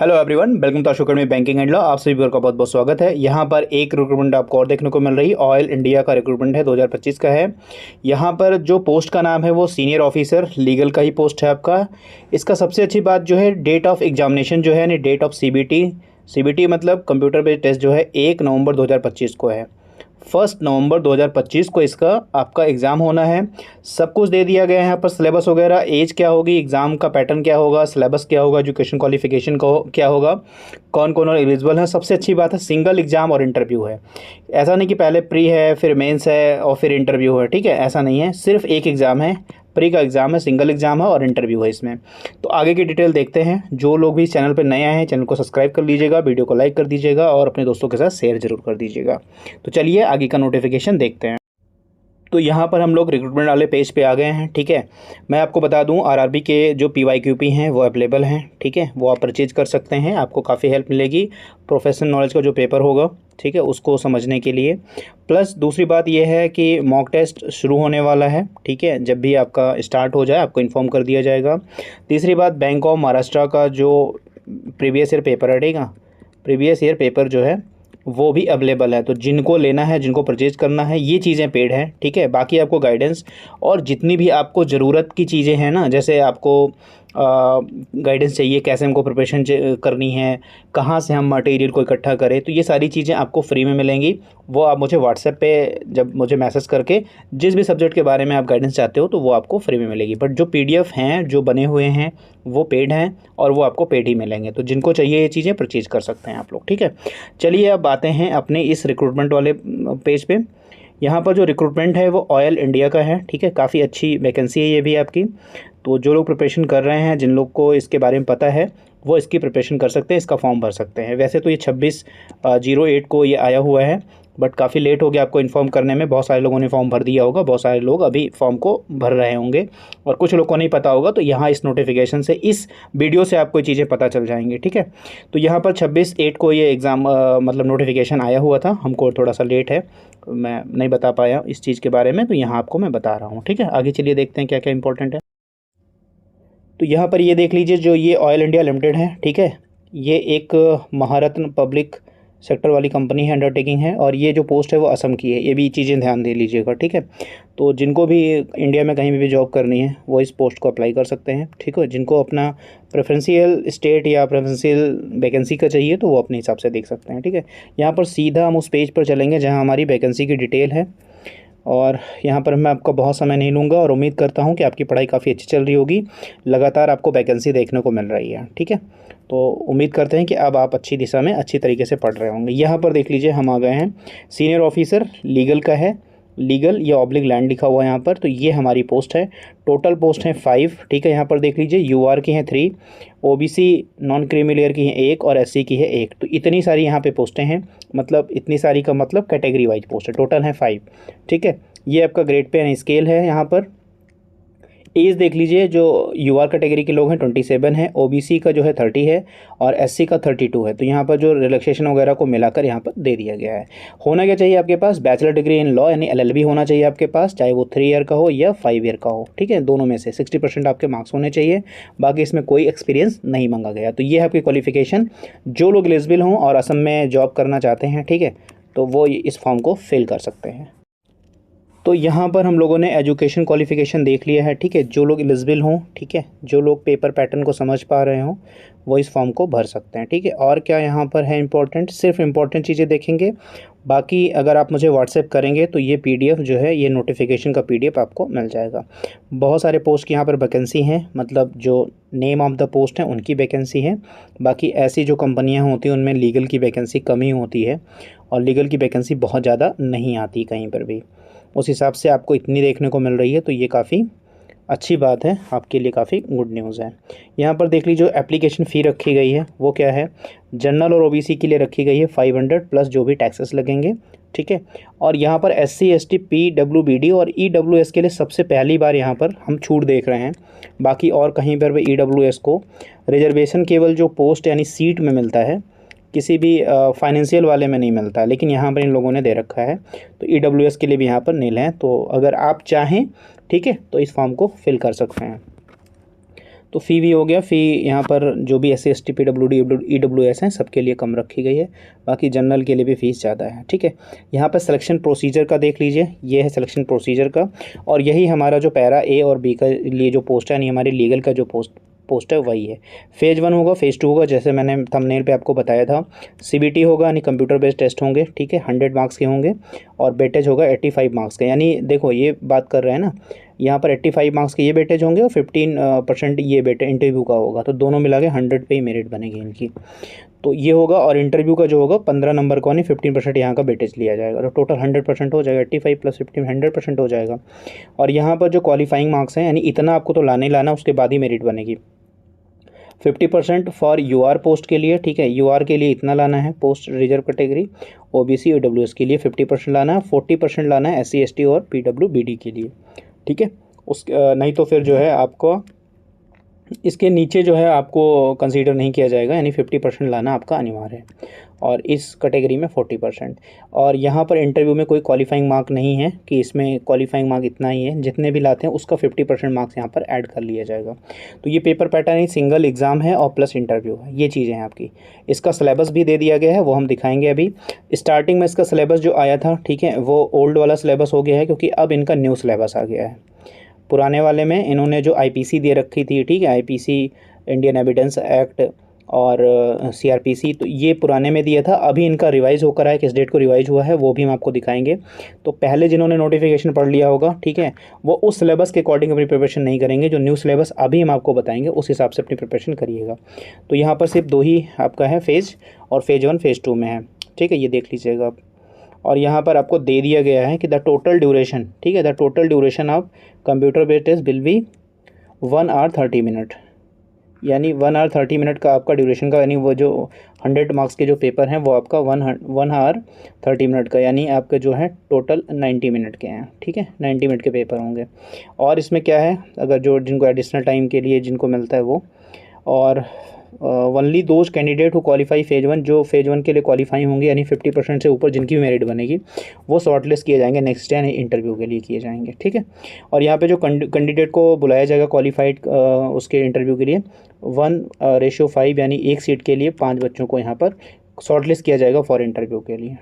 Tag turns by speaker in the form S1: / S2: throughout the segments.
S1: Hello everyone, welcome to Ashok academy banking and law. आप सभी का बहुत बहुत स्वागत है। यहाँ पर एक रिक्रूटमेंट आपको और देखने को मिल रही है। ऑयल इंडिया का रिक्रूटमेंट है, 2025 का है। यहाँ पर जो पोस्ट का नाम है वो सीनियर ऑफिसर लीगल का ही पोस्ट है आपका। इसका सबसे अच्छी बात जो है, डेट ऑफ एग्जामिनेशन जो है, यानी डेट ऑफ सीबीटी मतलब कंप्यूटर बेस्ड टेस्ट जो है 1 नवंबर 2025 को है। 1 नवंबर 2025 को इसका आपका एग्ज़ाम होना है। सब कुछ दे दिया गया है यहाँ पर, सिलेबस वगैरह, एज क्या होगी, एग्ज़ाम का पैटर्न क्या होगा, सिलेबस क्या होगा, एजुकेशन क्वालिफिकेशन का क्या होगा, कौन कौन एलिजिबल है। सबसे अच्छी बात है सिंगल एग्ज़ाम और इंटरव्यू है। ऐसा नहीं कि पहले प्री है फिर मेंस है और फिर इंटरव्यू है, ठीक है, ऐसा नहीं है। सिर्फ एक एग्ज़ाम है, प्री का एग्ज़ाम है, सिंगल एग्ज़ाम है और इंटरव्यू है इसमें। तो आगे की डिटेल देखते हैं। जो लोग भी इस चैनल पर नए आए हैं, चैनल को सब्सक्राइब कर लीजिएगा, वीडियो को लाइक कर दीजिएगा और अपने दोस्तों के साथ शेयर जरूर कर दीजिएगा। तो चलिए आगे का नोटिफिकेशन देखते हैं। तो यहाँ पर हम लोग रिक्रूटमेंट वाले पेज पे आ गए हैं, ठीक है। मैं आपको बता दूं, आरआरबी के जो PYQP हैं वो अवेलेबल हैं, ठीक है, वो आप परचेज कर सकते हैं। आपको काफ़ी हेल्प मिलेगी प्रोफेशनल नॉलेज का जो पेपर होगा, ठीक है, उसको समझने के लिए। प्लस दूसरी बात यह है कि मॉक टेस्ट शुरू होने वाला है, ठीक है। जब भी आपका स्टार्ट हो जाए आपको इन्फॉर्म कर दिया जाएगा। तीसरी बात, बैंक ऑफ महाराष्ट्र का जो प्रीवियस ईयर पेपर है, ठीक है, प्रीवियस ईयर पेपर जो है वो भी अवेलेबल है। तो जिनको लेना है, जिनको परचेज करना है, ये चीज़ें पेड हैं, ठीक है। बाकी आपको गाइडेंस और जितनी भी आपको ज़रूरत की चीज़ें हैं ना, जैसे आपको गाइडेंस चाहिए, कैसे हमको प्रिपरेशन करनी है, कहाँ से हम मटेरियल को इकट्ठा करें, तो ये सारी चीज़ें आपको फ्री में मिलेंगी। वो आप मुझे व्हाट्सएप पे जब मुझे मैसेज करके जिस भी सब्जेक्ट के बारे में आप गाइडेंस चाहते हो तो वो आपको फ्री में मिलेगी। बट जो PDF हैं जो बने हुए हैं वो पेड हैं और वो आपको पेड ही मिलेंगे। तो जिनको चाहिए ये चीज़ें परचेज कर सकते हैं आप लोग, ठीक है। चलिए अब आते हैं अपने इस रिक्रूटमेंट वाले पेज पे। यहाँ पर जो रिक्रूटमेंट है वो ऑयल इंडिया का है, ठीक है। काफ़ी अच्छी वैकेंसी है ये भी आपकी। तो जो लोग प्रिपरेशन कर रहे हैं, जिन लोग को इसके बारे में पता है, वो इसकी प्रिपरेशन कर सकते हैं, इसका फॉर्म भर सकते हैं। वैसे तो ये 26/08 को ये आया हुआ है, बट काफ़ी लेट हो गया आपको इन्फॉर्म करने में। बहुत सारे लोगों ने फॉर्म भर दिया होगा, बहुत सारे लोग अभी फॉर्म को भर रहे होंगे और कुछ लोग को नहीं पता होगा। तो यहाँ इस नोटिफिकेशन से, इस वीडियो से आपको चीज़ें पता चल जाएंगी, ठीक है। तो यहाँ पर 26/8 को ये एग्ज़ाम मतलब नोटिफिकेशन आया हुआ था। हमको थोड़ा सा लेट है, मैं नहीं बता पाया इस चीज़ के बारे में, तो यहाँ आपको मैं बता रहा हूँ, ठीक है। आगे चलिए देखते हैं क्या क्या इंपॉर्टेंट है। तो यहाँ पर ये देख लीजिए, जो ये ऑयल इंडिया लिमिटेड है, ठीक है, ये एक महारत्न पब्लिक सेक्टर वाली कंपनी है, अंडरटेकिंग है। और ये जो पोस्ट है वो असम की है, ये भी चीज़ें ध्यान दे लीजिएगा, ठीक है। तो जिनको भी इंडिया में कहीं भी जॉब करनी है वो इस पोस्ट को अप्लाई कर सकते हैं, ठीक है। जिनको अपना प्रेफरेंशियल स्टेट या प्रेफरेंशियल वैकेंसी का चाहिए तो वो अपने हिसाब से देख सकते हैं, ठीक है। यहाँ पर सीधा हम उस पेज पर चलेंगे जहाँ हमारी वैकेंसी की डिटेल है। और यहाँ पर मैं आपका बहुत समय नहीं लूँगा और उम्मीद करता हूँ कि आपकी पढ़ाई काफ़ी अच्छी चल रही होगी। लगातार आपको वैकेंसी देखने को मिल रही है, ठीक है। तो उम्मीद करते हैं कि अब आप अच्छी दिशा में अच्छी तरीके से पढ़ रहे होंगे। यहाँ पर देख लीजिए, हम आ गए हैं, सीनियर ऑफिसर लीगल का है, लीगल या ऑब्लिक लैंड लिखा हुआ है यहाँ पर। तो ये हमारी पोस्ट है। टोटल पोस्ट है 5, ठीक है। यहाँ पर देख लीजिए, UR की हैं 3, OBC नॉन क्रीमी लेयर की हैं 1 और SC की है 1। तो इतनी सारी यहाँ पे पोस्टें हैं, मतलब इतनी सारी का मतलब कैटेगरी वाइज पोस्ट है। टोटल है 5, ठीक है। ये आपका ग्रेड पे यानी स्केल है। यहाँ पर एज देख लीजिए, जो UR कैटेगरी के लोग हैं 27 है, OBC का जो है 30 है और SC का 32 है। तो यहाँ पर जो रिलैक्सेशन वगैरह को मिलाकर यहाँ पर दे दिया गया है। होना क्या चाहिए आपके पास, बैचलर डिग्री इन लॉ यानी LLB होना चाहिए आपके पास, चाहे वो 3 ईयर का हो या 5 ईयर का हो, ठीक है। दोनों में से 60% आपके मार्क्स होने चाहिए। बाकी इसमें कोई एक्सपीरियंस नहीं मांगा गया। तो ये है आपकी क्वालिफिकेशन। जो लोग एलिजिबल हों और असम में जॉब करना चाहते हैं, ठीक है, तो वो इस फॉर्म को फिल कर सकते हैं। तो यहाँ पर हम लोगों ने एजुकेशन क्वालिफ़िकेशन देख लिया है, ठीक है। जो लोग एलिजिबल हों, ठीक है, जो लोग पेपर पैटर्न को समझ पा रहे हों, वो इस फॉर्म को भर सकते हैं, ठीक है। और क्या यहाँ पर है इंपॉर्टेंट, सिर्फ इंपॉर्टेंट चीज़ें देखेंगे। बाकी अगर आप मुझे व्हाट्सएप करेंगे तो ये PDF जो है, ये नोटिफिकेशन का PDF आपको मिल जाएगा। बहुत सारे पोस्ट की यहाँ पर वैकेंसी हैं, मतलब जो नेम ऑफ द पोस्ट हैं उनकी वैकेंसी है। बाकी ऐसी जो कंपनियाँ होती हैं उनमें लीगल की वैकेंसी कम ही होती है और लीगल की वैकेंसी बहुत ज़्यादा नहीं आती कहीं पर भी। उस हिसाब से आपको इतनी देखने को मिल रही है, तो ये काफ़ी अच्छी बात है, आपके लिए काफ़ी गुड न्यूज़ है। यहाँ पर देख लीजिए, जो एप्लीकेशन फ़ी रखी गई है वो क्या है, जनरल और OBC के लिए रखी गई है 500 प्लस जो भी टैक्सेस लगेंगे, ठीक है। और यहाँ पर SC ST PWBD और EWS के लिए सबसे पहली बार यहाँ पर हम छूट देख रहे हैं। बाकी और कहीं पर भी EWS को रिजर्वेशन केवल जो पोस्ट यानी सीट में मिलता है, किसी भी फाइनेंशियल वाले में नहीं मिलता है, लेकिन यहाँ पर इन लोगों ने दे रखा है। तो EWS के लिए भी यहाँ पर नील है। तो अगर आप चाहें, ठीक है, तो इस फॉर्म को फिल कर सकते हैं। तो फ़ी भी हो गया। फ़ी यहाँ पर जो भी SC ST PWD EWS हैं सबके लिए कम रखी गई है, बाकी जनरल के लिए भी फ़ीस ज़्यादा है, ठीक है। यहाँ पर सिलेक्शन प्रोसीजर का देख लीजिए, ये है सिलेक्शन प्रोसीजर का, और यही हमारा जो पैरा A और B का लिए जो पोस्ट है, यानी हमारे लीगल का जो पोस्ट है वही है। फेज़ 1 होगा, फेज़ 2 होगा, जैसे मैंने थंबनेल पे आपको बताया था। CBT होगा, यानी कंप्यूटर बेस्ड टेस्ट होंगे, ठीक है, 100 मार्क्स के होंगे, और वेटेज होगा 85 मार्क्स का। यानी देखो ये बात कर रहे हैं ना, यहाँ पर 85 मार्क्स के ये वेटेज होंगे और 15% ये वेटेज इंटरव्यू का होगा, तो दोनों मिला के 100 पे ही मेरिट बनेगी इनकी। तो ये होगा, और इंटरव्यू का जो होगा 15 नंबर का, नहीं 15% यहाँ का वेटेज लिया जाएगा, तो टोटल 100% हो जाएगा। 85 + 15 100% हो जाएगा। और यहाँ पर जो क्वालिफाइंग मार्क्स हैं, यानी इतना आपको तो लाना ही लाना, उसके बाद ही मेरिट बनेगी। 50% फॉर UR पोस्ट के लिए, ठीक है, UR के लिए इतना लाना है, post reserve category. OBC EWS के लिए 50% लाना है, 40% लाना है SC ST और PWBD के लिए, ठीक है। नहीं तो फिर जो है आपको इसके नीचे जो है आपको कंसीडर नहीं किया जाएगा, यानी 50% लाना आपका अनिवार्य है, और इस कैटेगरी में 40%। और यहाँ पर इंटरव्यू में कोई क्वालिफाइंग मार्क नहीं है कि इसमें क्वालिफाइंग मार्क इतना ही है, जितने भी लाते हैं उसका 50% मार्क्स यहाँ पर ऐड कर लिया जाएगा। तो ये पेपर पैटर्न ही सिंगल एग्ज़ाम है और प्लस इंटरव्यू है, ये चीज़ें हैं आपकी। इसका सिलेबस भी दे दिया गया है, वो हम दिखाएंगे अभी। स्टार्टिंग में इसका सिलेबस जो आया था, ठीक है, वो ओल्ड वाला सिलेबस हो गया है, क्योंकि अब इनका न्यू सिलेबस आ गया है। पुराने वाले में इन्होंने जो IPC दे रखी थी, ठीक है, IPC इंडियन एविडेंस एक्ट और CRPC, तो ये पुराने में दिया था। अभी इनका रिवाइज़ होकर आया, किस डेट को रिवाइज़ हुआ है वो भी हम आपको दिखाएंगे। तो पहले जिन्होंने नोटिफिकेशन पढ़ लिया होगा, ठीक है, वो उस सिलेबस के अकॉर्डिंग अपनी प्रिपरेशन नहीं करेंगे। जो न्यू सिलेबस अभी हम आपको बताएंगे उस हिसाब से अपनी प्रिपरेशन करिएगा। तो यहाँ पर सिर्फ 2 ही आपका है फेज़, और फेज़ 1 फेज़ 2 में है, ठीक है, ये देख लीजिएगा आप। और यहाँ पर आपको दे दिया गया है कि द टोटल ड्यूरेशन, ठीक है, the total duration of computer based test will be 1 hour 30 minute, यानी 1 hour 30 minute का आपका ड्यूरेशन का, यानी वो जो 100 मार्क्स के जो पेपर हैं वो आपका 1 hour 30 minute का, यानी आपके जो है टोटल 90 मिनट के हैं, ठीक है, 90 मिनट के पेपर होंगे। और इसमें क्या है, अगर जो जिनको एडिशनल टाइम के लिए जिनको मिलता है वो, और only those candidate who qualify phase 1, जो फेज़ 1 के लिए क्वालिफाई होंगे, यानी 50% से ऊपर जिनकी भी मेरिट बनेगी, वो शॉर्टलिस्ट किए जाएंगे, नेक्स्ट यानी इंटरव्यू के लिए किए जाएंगे, ठीक है। और यहाँ पे जो कैंडिडेट को बुलाया जाएगा क्वालिफाइड उसके इंटरव्यू के लिए 1:5, यानी 1 सीट के लिए 5 बच्चों को यहाँ पर शॉर्टलिस्ट किया जाएगा फॉर इंटरव्यू के लिए,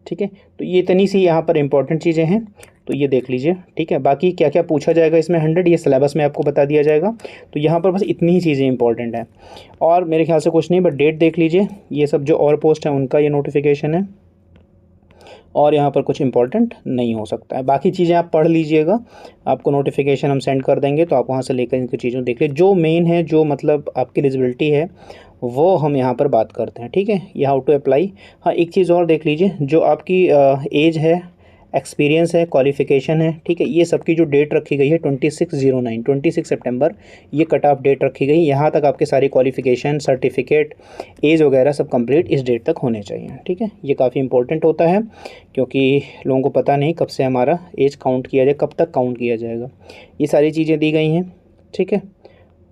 S1: ठीक है। तो ये इतनी सी यहाँ पर इंपॉर्टेंट चीज़ें हैं, तो ये देख लीजिए, ठीक है। बाकी क्या क्या पूछा जाएगा इसमें 100, ये सिलेबस में आपको बता दिया जाएगा। तो यहाँ पर बस इतनी ही चीज़ें इंपॉर्टेंट हैं, और मेरे ख्याल से कुछ नहीं, बट डेट देख लीजिए। ये सब जो और पोस्ट है उनका ये नोटिफिकेशन है, और यहाँ पर कुछ इंपॉर्टेंट नहीं हो सकता है। बाकी चीज़ें आप पढ़ लीजिएगा, आपको नोटिफिकेशन हम सेंड कर देंगे, तो आप वहाँ से लेकर इनकी चीज़ों देख लीजिए। जो मेन है, जो मतलब आपकी एलिजिबिलिटी है, वो हम यहाँ पर बात करते हैं, ठीक है। ये हाउ टू अप्लाई। हाँ, एक चीज़ और देख लीजिए, जो आपकी एज है, एक्सपीरियंस है, क्वालिफ़िकेशन है, ठीक है, ये सबकी जो डेट रखी गई है 26 सितंबर, ये कट ऑफ डेट रखी गई। यहाँ तक आपके सारी क्वालिफ़िकेशन, सर्टिफिकेट, एज वगैरह सब कंप्लीट इस डेट तक होने चाहिए, ठीक है। ये काफ़ी इंपॉर्टेंट होता है, क्योंकि लोगों को पता नहीं कब से हमारा एज काउंट किया जाए, कब तक काउंट किया जाएगा। ये सारी चीज़ें दी गई हैं, ठीक है।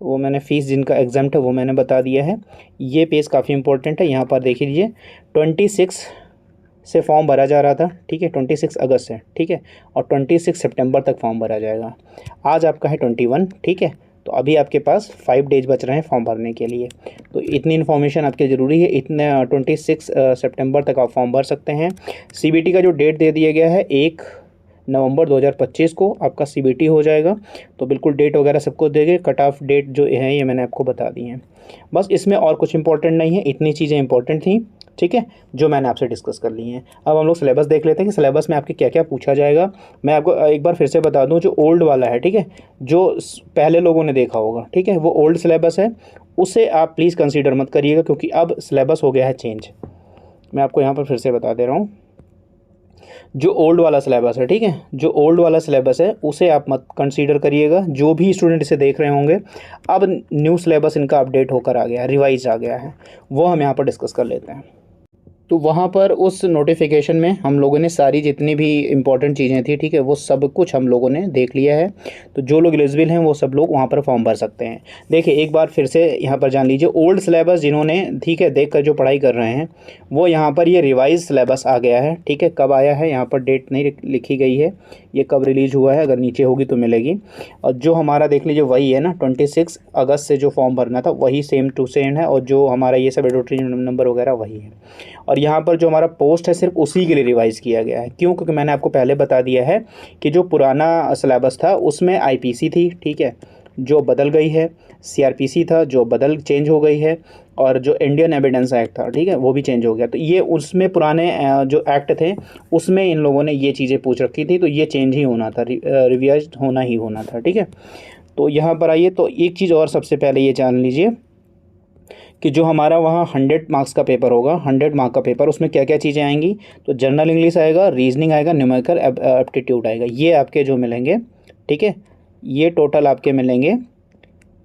S1: वो मैंने फ़ीस जिनका एग्जाम्प्ट है वो मैंने बता दिया है। ये पेज काफ़ी इंपॉर्टेंट है, यहाँ पर देख लीजिए। 26 से फॉर्म भरा जा रहा था, ठीक है, 26 अगस्त से, ठीक है, और 26 सितंबर तक फॉर्म भरा जाएगा। आज आपका है 21, ठीक है, तो अभी आपके पास 5 डेज बच रहे हैं फॉर्म भरने के लिए। तो इतनी इन्फॉर्मेशन आपकी ज़रूरी है। इतने 26 सितंबर तक आप फॉर्म भर सकते हैं। CBT का जो डेट दे दिया गया है 1 नवंबर 2025 को आपका CBT हो जाएगा। तो बिल्कुल डेट वगैरह सबको देंगे, कट ऑफ डेट जो है ये मैंने आपको बता दी हैं। बस इसमें और कुछ इंपॉर्टेंट नहीं है, इतनी चीज़ें इंपॉर्टेंट थी, ठीक है, जो मैंने आपसे डिस्कस कर ली हैं। अब हम लोग सिलेबस देख लेते हैं कि सिलेबस में आपके क्या क्या पूछा जाएगा। मैं आपको एक बार फिर से बता दूं, जो ओल्ड वाला है, ठीक है, जो पहले लोगों ने देखा होगा, ठीक है, वो ओल्ड सिलेबस है, उसे आप प्लीज़ कंसीडर मत करिएगा, क्योंकि अब सिलेबस हो गया है चेंज। मैं आपको यहाँ पर फिर से बता दे रहा हूँ, जो ओल्ड वाला सिलेबस है, ठीक है, जो ओल्ड वाला सिलेबस है उसे आप मत कंसीडर करिएगा। जो भी स्टूडेंट इसे देख रहे होंगे, अब न्यू सिलेबस इनका अपडेट होकर आ गया है, रिवाइज आ गया है, वो हम यहाँ पर डिस्कस कर लेते हैं। तो वहाँ पर उस नोटिफिकेशन में हम लोगों ने सारी जितनी भी इम्पोर्टेंट चीज़ें थी, ठीक है, वो सब कुछ हम लोगों ने देख लिया है। तो जो लोग एलिजिबल हैं वो सब लोग वहाँ पर फॉर्म भर सकते हैं। देखिए एक बार फिर से यहाँ पर जान लीजिए, ओल्ड सिलेबस जिन्होंने, ठीक है, देख कर जो पढ़ाई कर रहे हैं वो यहाँ पर ये रिवाइज सिलेबस आ गया है, ठीक है। कब आया है यहाँ पर डेट नहीं लिखी गई है, ये कब रिलीज़ हुआ है, अगर नीचे होगी तो मिलेगी। और जो हमारा देख लीजिए वही है ना, 26 अगस्त से जो फॉर्म भरना था वही सेम टू सेम है, और जो हमारा ये सब एडोट्री नंबर वगैरह वही है। और यहाँ पर जो हमारा पोस्ट है सिर्फ उसी के लिए रिवाइज़ किया गया है। क्यों? क्योंकि मैंने आपको पहले बता दिया है कि जो पुराना सिलेबस था उसमें आईपीसी थी, ठीक है, जो बदल गई है, सीआरपीसी था जो चेंज हो गई है, और जो इंडियन एविडेंस एक्ट था, ठीक है, वो भी चेंज हो गया। तो ये उसमें पुराने जो एक्ट थे उसमें इन लोगों ने ये चीज़ें पूछ रखी थी, तो ये चेंज ही होना था, रिवाइज होना ही होना था, ठीक है। तो यहाँ पर आइए, तो एक चीज़ और सबसे पहले ये जान लीजिए कि जो हमारा वहाँ 100 मार्क्स का पेपर होगा, 100 मार्क का पेपर, उसमें क्या क्या चीज़ें आएंगी। तो जनरल इंग्लिश आएगा, रीजनिंग आएगा, न्यूमेरिकल एप्टीट्यूड आएगा, ये आपके जो मिलेंगे, ठीक है। ये टोटल आपके मिलेंगे,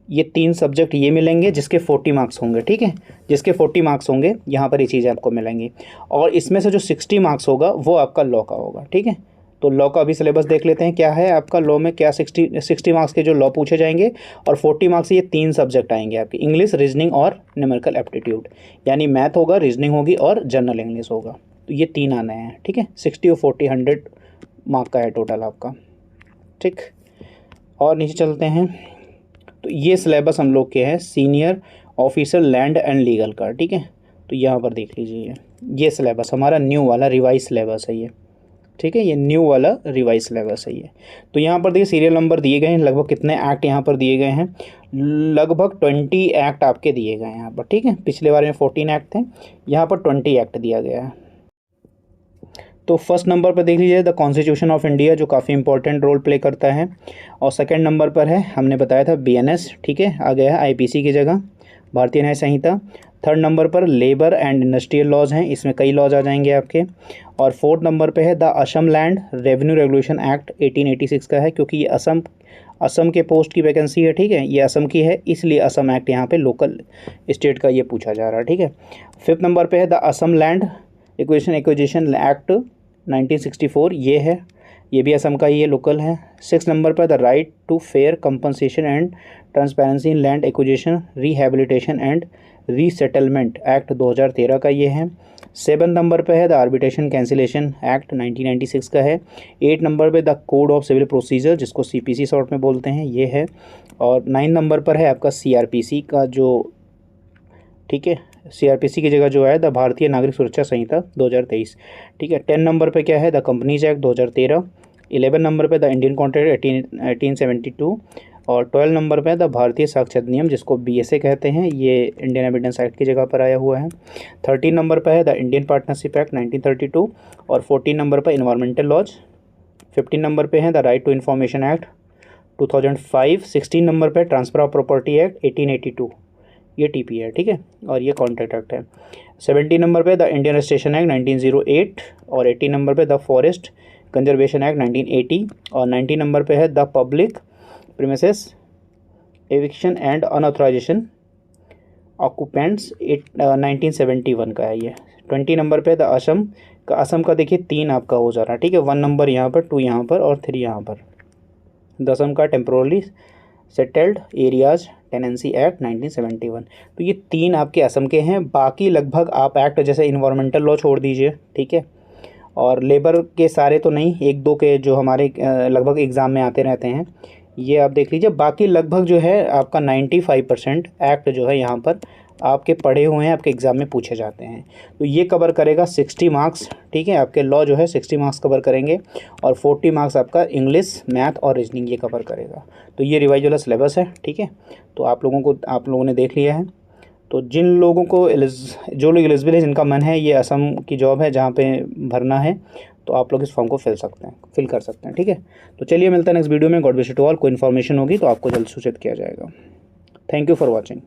S1: ये 3 सब्जेक्ट ये मिलेंगे जिसके 40 मार्क्स होंगे, ठीक है, जिसके 40 मार्क्स होंगे यहाँ पर ये चीज़ें आपको मिलेंगी। और इसमें से जो 60 मार्क्स होगा वो आपका लॉ का होगा, ठीक है। तो लॉ का अभी सिलेबस देख लेते हैं क्या है आपका लॉ में, क्या 60 मार्क्स के जो लॉ पूछे जाएंगे, और 40 मार्क्स ये 3 सब्जेक्ट आएंगे आपके, इंग्लिश, रीजनिंग और न्यूमेरिकल एप्टीट्यूड, यानी मैथ होगा, रीजनिंग होगी और जनरल इंग्लिश होगा। तो ये 3 आने हैं, ठीक है। 60 और 40 100 मार्क का है टोटल आपका, ठीक। और नीचे चलते हैं, तो ये सिलेबस हम लोग के हैं senior officer land and legal का, ठीक है। तो यहाँ पर देख लीजिए, ये सिलेबस हमारा न्यू वाला रिवाइज सिलेबस है ये, ठीक है, ये न्यू वाला रिवाइज सिलेबस है ये। तो यहाँ पर देखिए सीरियल नंबर दिए गए हैं, लगभग कितने एक्ट यहाँ पर दिए गए हैं, लगभग 20 एक्ट आपके दिए गए हैं यहाँ पर, ठीक है। पिछले बार में 14 एक्ट थे, यहाँ पर 20 एक्ट दिया गया है। तो फर्स्ट नंबर पर देख लीजिए द कॉन्स्टिट्यूशन ऑफ इंडिया, जो काफ़ी इंपॉर्टेंट रोल प्ले करता है। और सेकंड नंबर पर है, हमने बताया था बीएनएस, ठीक है, आ गया है आईपीसी की जगह, भारतीय न्याय संहिता। थर्ड नंबर पर लेबर एंड इंडस्ट्रियल लॉज हैं, इसमें कई लॉज आ जाएंगे आपके। और फोर्थ नंबर पे है the Assam land revenue regulation act 1886 का है, क्योंकि ये असम के पोस्ट की वैकेंसी है, ठीक है, ये असम की है, इसलिए असम एक्ट यहाँ पे लोकल स्टेट का ये पूछा जा रहा है, ठीक है। फिफ्थ नंबर पे है the Assam land acquisition act 1964, ये है, ये भी असम का ही है, लोकल है। 6 नंबर पर the right to fair compensation and transparency in land acquisition, rehabilitation and resettlement act 2013 का ये है। 7 नंबर पे है द आर्बिट्रेशन कैंसिलेशन एक्ट 1996 का है। 8 नंबर पे the code of civil procedure, जिसको सीपीसी शॉर्ट में बोलते हैं, ये है। और 9 नंबर पर है आपका सीआरपीसी का जो, ठीक है, सीआरपीसी की जगह जो है द भारतीय नागरिक सुरक्षा संहिता 2023, ठीक है। 10 नंबर पे क्या है द कंपनीज एक्ट 2013। 11 नंबर पे द इंडियन कॉन्ट्रैक्ट 1872। और 12 नंबर पे द भारतीय साक्ष्य अधिनियम, जिसको बीएसए कहते हैं, ये इंडियन एविडेंस एक्ट की जगह पर आया हुआ है। 13 नंबर पे है द इंडियन पार्टनरशिप एक्ट 1932। और 14 नंबर पर इन्वायरमेंटल लॉज। 15 नंबर पे है the right to information act 2005। 16 number पे ट्रांसफर ऑफ प्रॉपर्टी एक्ट 1882, ये टीपी है, ठीक है, और ये कॉन्ट्रैक्ट एक्ट है। 70 नंबर पे द इंडियन रजिस्ट्रेशन एक्ट 1908। और 80 नंबर पे द फॉरेस्ट कंजर्वेशन एक्ट 1980। और 90 नंबर पे है the public premises eviction and unauthorisation occupants 1971 का है ये। 20 नंबर पे द असम का देखिए 3 आपका हो जा रहा है, ठीक है, 1 नंबर यहाँ पर, 2 यहाँ पर और 3 यहाँ पर। द असम का temporarily settled areas tenancy act 1971। तो ये 3 आपके असम के हैं। बाकी लगभग आप एक्ट जैसे इन्वायरमेंटल लॉ छोड़ दीजिए, ठीक है, और लेबर के सारे तो नहीं, 1-2 के जो हमारे लगभग एग्ज़ाम में आते रहते हैं, ये आप देख लीजिए। बाकी लगभग जो है आपका 95% एक्ट जो है यहाँ पर आपके पढ़े हुए हैं, आपके एग्ज़ाम में पूछे जाते हैं। तो ये कवर करेगा 60 मार्क्स, ठीक है, आपके लॉ जो है 60 मार्क्स कवर करेंगे। और 40 मार्क्स आपका इंग्लिश, मैथ और रीजनिंग ये कवर करेगा। तो ये रिवाइज वाला सिलेबस है, ठीक है। तो आप लोगों ने देख लिया है। तो जिन लोगों को जो लोग एलिजिबल है, जिनका मन है, ये असम की जॉब है जहाँ पे भरना है, तो आप लोग इस फॉर्म को फिल कर सकते हैं, ठीक है। तो चलिए मिलता है नेक्स्ट वीडियो में। God bless you to all. कोई इन्फॉर्मेशन होगी तो आपको जल्द सूचित किया जाएगा। Thank you for watching.